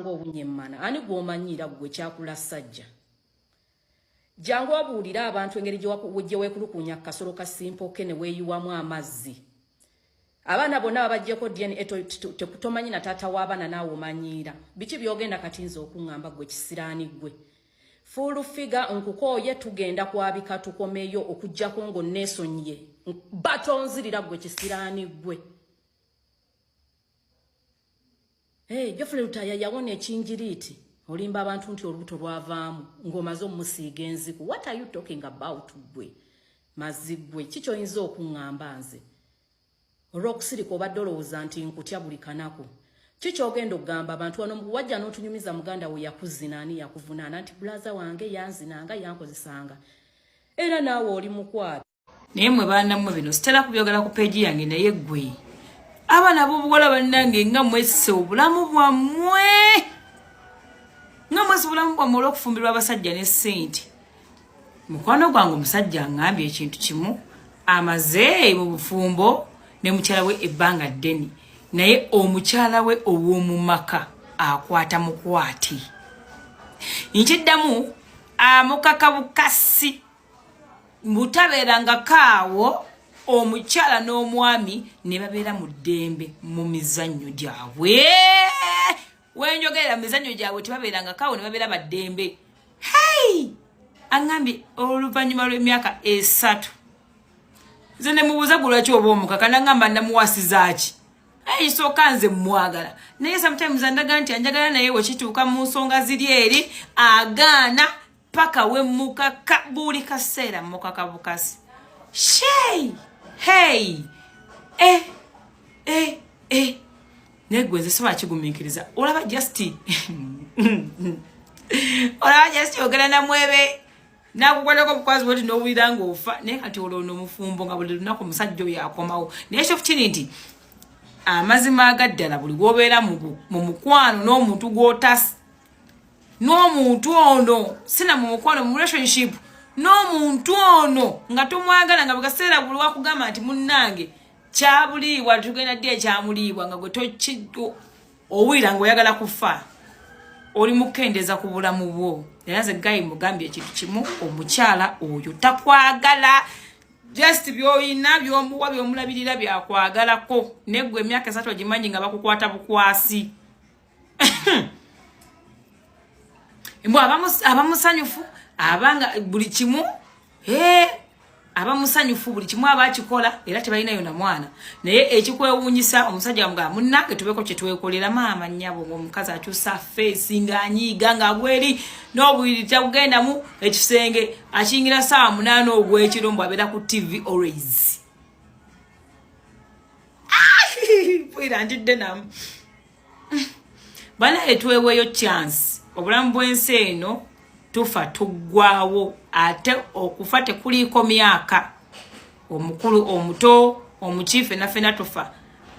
ng'obunyemmana ani gw'omanyira gwe kyakula sajja jangu obuulira abantu engeri gye weekulukunya kasolo kasimpoke ne weeyiwamu amazzi abaana bonna babajjeko DNA tomanyi na taata w'abaana naawe omanyiira biki byogenda kati nze okuŋŋamba gwe kisiraani gwe full figure nkukooye tugenda kwabika tukomeyo okujjako ng'onneesonyiye batonzirira gwe kisiraani gwe Geoffrey Lutaya yawona ekinjiriiti olimba abantu nti olubuto lwavaamu ng'omaze omusiiga enziku what are you talking about gwe mazigwe kikyoyinza okuŋŋamba nze olw'okusirika obadde olowooza nti nkutya buli kanaku kikyogenda okugamba abantu wano wajja n'otunyumiza muganda we yakuzina ani yakuvunaana nti bulaza wange yanzinanga yankozesanga era naawe oli mukwata naye mwe baanammwe bino sitera kubyogera ku peegi yange naye ggwe abaana b'obuwala bannange nga mwesse obulamu bwammwe nga mwesse obulamu bwammwe olw'okufumbirwa abasajja ne ssente mukwano gwange omusajja aŋŋambye ekintu kimu amaze mu bufumbo ne mukyala we ebbanga ddene naye omukyala we ow'omu maka akwata mukwati nkiddamu amukaka bukasi butabeeranga kaawo omukyala n'omwami ne babeera mu ddembe mu mizannyo gyabwe wenjogerera mu mizannyo gyabwe tebabeeranga kaawo ne babeera baddembe hey aŋŋambye oluvannyuma lw'emyaka 3 nze ne mubuuza gwe lwaki oba omukaka naŋŋamba namuwasizaaki sooka nze mwagala naye sometimes andaga nti anjagala naye wekituuka mu nsonga ziri eri agaana paka we mukaka buli kaseera mukaka bukasi shey hey naye gwe nze sobola kigumiikiriza olaba justi ogera namwebe nakukwatako bukwazi bweti n'owulira ng'ofa naye kati olwo n'omufumbo nga buli lunaku omusajja oyo akomawo naye kyofu kiri nti amazima agaddala buli gwobeera mu mukwano n'omuntu gw'otasi n'omuntu ono sina mu mukwano mu relationship n'omuntu ono nga tomwagala nga bukaseera buli wakugamba nti munnange kyabuliibwa tugenda ddi ekyamuliibwa nga gwe owulira ng'oyagala kufa oli mukendeeza ku bulamu bwo era nze gayi mugambye ekintu kimu omukyala oyo takwagala just byoyina byomuwa byomulabirira byakwagalako neggwe emyaka 3 ogimanyi nga bakukwata bukwasi mbw abamusanyufu abanga buli kimu abamusanyufu buli kimu abakikola era tebalinayo na mwana naye ekikwewuunyisa omusajja mugamba munnange tubeko kye twekolera maama nnyabo ng'omukazi akyusa feesi ng'anyiiga ng'agweri n'obuliri tabugendamu ekisenge akingira ssaawa 8 ogw'ekiro mbw abeera ku TV always bwira ntidde namu banaye tweweeyo chance obulamu bw'ensi eno tufa tuggwawo ate okufa tekuliiko myaka omukulu omuto omukiife nafena tufa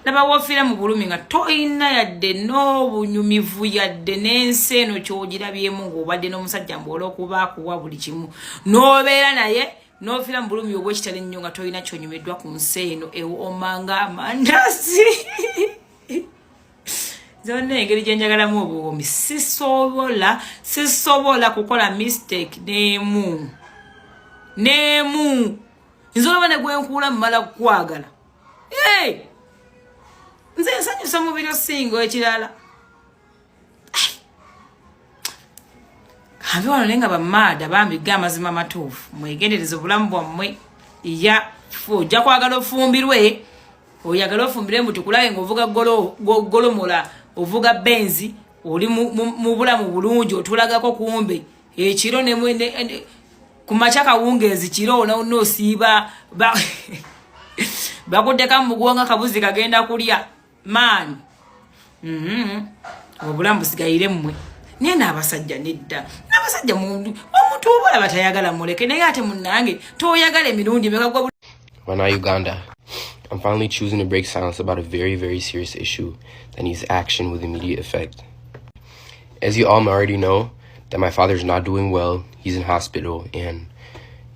laba wofiira mu bulumi nga toyina yadde n'obunyumivu yadde n'ensi eno kyogirabyemu ng'obadde n'omusajja mbwola okuba akuwa buli kimu n'obeera naye n'ofiira mu bulumi obwekitali ennyo nga toyina kyonyumiddwa ku nsi eno omanga amandazi zonna engeri gye njagalamu obuwomi sisobola kukola mistake n'emu nze olaba ne gwenkuula mumala kukwagala nze nsanyusa mubiri osinga ekirala kambe wano naye nga bamaada bambiga amazima matuufu mwegendereza obulamu bwammwe ojja kwagala ofumbirwe oyagala ofumbire mbu tukulabe ng'ovuga golomola ovuga benzi oli mu bulamu bulungi otulagako kumbe ekiro ku makya kawungeezi kiro noosiiba bakuddeka mu mugongo akabuzi kagenda kulya maani obulamu busigayire mmwe naye n'abasajja nedda n'abasajja omuntu oba batayagala muleke naye ate munnange toyagala emirundi meka. When I Uganda, I'm finally choosing to break silence about a very, very serious issue that needs action with immediate effect. As you all already know, that my father's not doing well, he's in hospital, and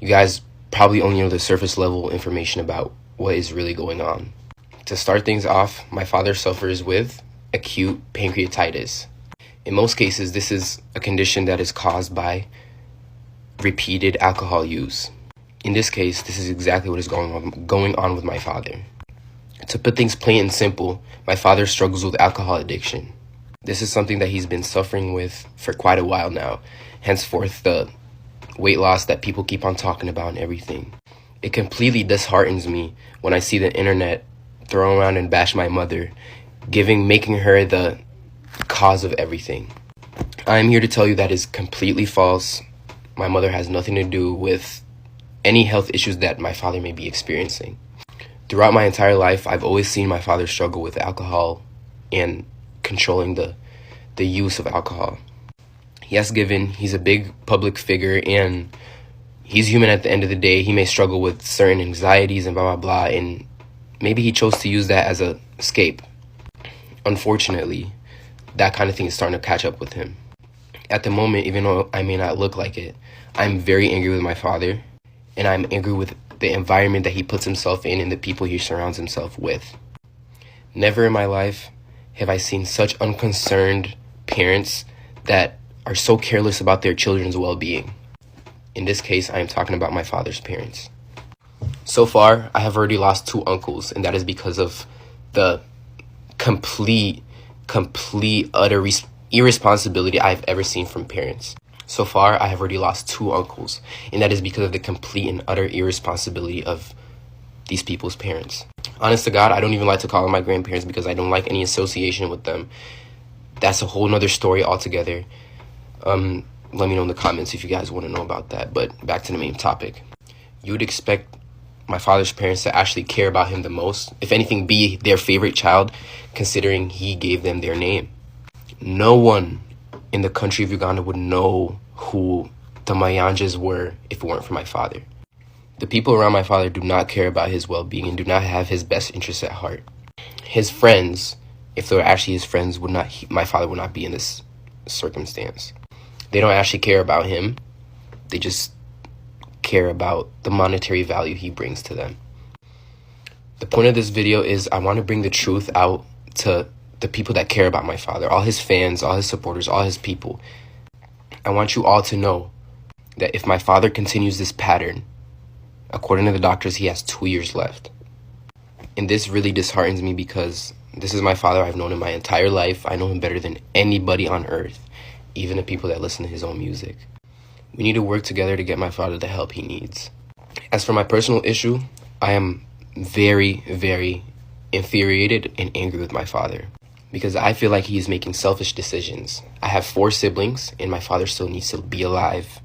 you guys probably only know the surface level information about what is really going on. To start things off, my father suffers with acute pancreatitis. In most cases, this is a condition that is caused by repeated alcohol use. In this case, this is exactly what is going on with my father. To put things plain and simple, my father struggles with alcohol addiction. This is something that he's been suffering with for quite a while now, henceforth the weight loss that people keep on talking about and everything. It completely disheartens me when I see the internet throw around and bash my mother, making her the cause of everything. I am here to tell you that is completely false. My mother has nothing to do with any health issues that my father may be experiencing. Throughout my entire life, I've always seen my father struggle with alcohol and controlling the use of alcohol. Yes, given he's a big public figure and he's human at the end of the day, he may struggle with certain anxieties and blah, blah, blah, and maybe he chose to use that as an escape. Unfortunately, that kind of thing is starting to catch up with him. At the moment, even though I may not look like it, I'm very angry with my father, and I'm angry with the environment that he puts himself in and the people he surrounds himself with. Never in my life have I seen such unconcerned parents that are so careless about their children's well-being. In this case, I am talking about my father's parents. So far, I have already lost 2 uncles, and that is because of the complete, utter irresponsibility I've ever seen from parents. So far, I have already lost 2 uncles, and that is because of the complete and utter irresponsibility of these people's parents. Honest to God, I don't even like to call them my grandparents because I don't like any association with them. That's a whole nother story altogether. Let me know in the comments if you guys want to know about that. But back to the main topic. You would expect my father's parents to actually care about him the most, if anything, be their favorite child, considering he gave them their name. No one in the country of Uganda would know who the Mayanjas were if it weren't for my father. The people around my father do not care about his well-being and do not have his best interests at heart. His friends, if they were actually his friends, my father would not be in this circumstance. They don't actually care about him. They just care about the monetary value he brings to them. The point of this video is I want to bring the truth out to the people that care about my father, all his fans, all his supporters, all his people. I want you all to know that if my father continues this pattern, according to the doctors, he has 2 years left. And this really disheartens me because this is my father I've known in my entire life. I know him better than anybody on earth, even the people that listen to his own music. We need to work together to get my father the help he needs. As for my personal issue, I am very, very infuriated and angry with my father because I feel like he is making selfish decisions. I have 4 siblings, and my father still needs to be alive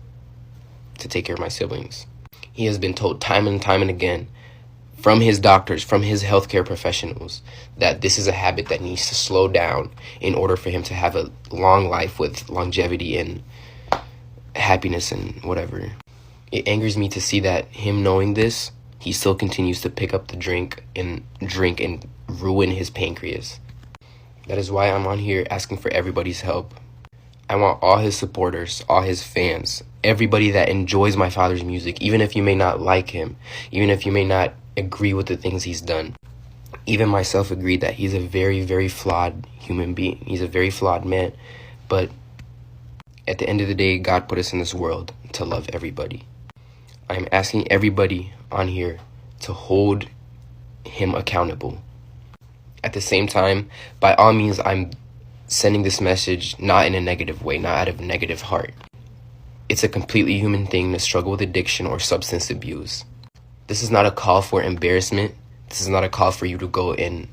to take care of my siblings. He has been told time and time and again from his doctors, from his healthcare professionals, that this is a habit that needs to slow down in order for him to have a long life with longevity and happiness and whatever. It angers me to see that him knowing this, he still continues to pick up the drink and ruin his pancreas. That is why I'm on here asking for everybody's help. I want all his supporters, all his fans, everybody that enjoys my father's music, even if you may not like him, even if you may not agree with the things he's done. Even myself agreed that he's a very, very flawed human being. He's a very flawed man. But at the end of the day, God put us in this world to love everybody. I'm asking everybody on here to hold him accountable. At the same time, by all means, I'm sending this message not in a negative way, not out of a negative heart. It's a completely human thing to struggle with addiction or substance abuse. This is not a call for embarrassment. This is not a call for you to go and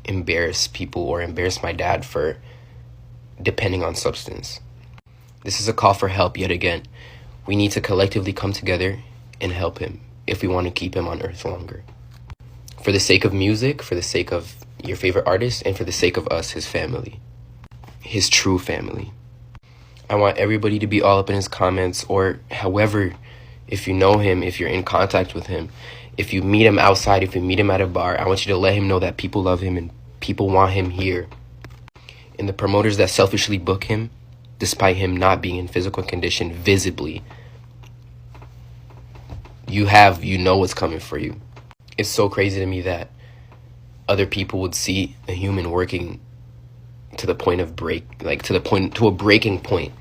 embarrass people or embarrass my dad for depending on substance. This is a call for help yet again. We need to collectively come together and help him if we want to keep him on earth longer. For the sake of music, for the sake of your favorite artist, and for the sake of us, his family. His true family. I want everybody to be all up in his comments, or however, if you know him, if you're in contact with him, if you meet him outside, if you meet him at a bar, I want you to let him know that people love him and people want him here. And the promoters that selfishly book him, despite him not being in physical condition visibly, you know what's coming for you. It's so crazy to me that other people would see a human working to the point of to a breaking point,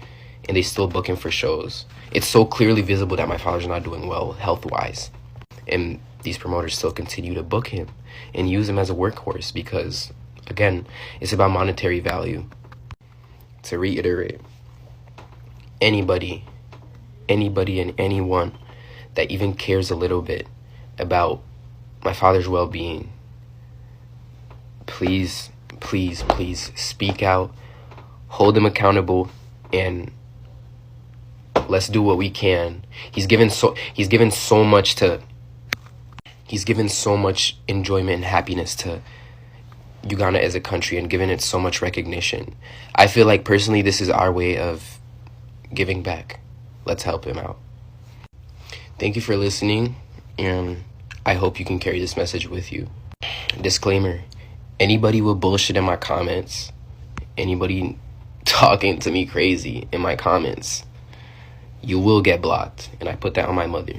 and they still book him for shows. It's so clearly visible that my father's not doing well health-wise, and these promoters still continue to book him and use him as a workhorse because, again, it's about monetary value. To reiterate, anybody and anyone that even cares a little bit about my father's well-being, please speak out, hold him accountable, and let's do what we can. He's given so much enjoyment and happiness to Uganda as a country and given it so much recognition. I feel like personally this is our way of giving back. Let's help him out. Thank you for listening, and I hope you can carry this message with you. Disclaimer: anybody with bullshit in my comments, anybody talking to me crazy in my comments, you will get blocked, and I put that on my mother.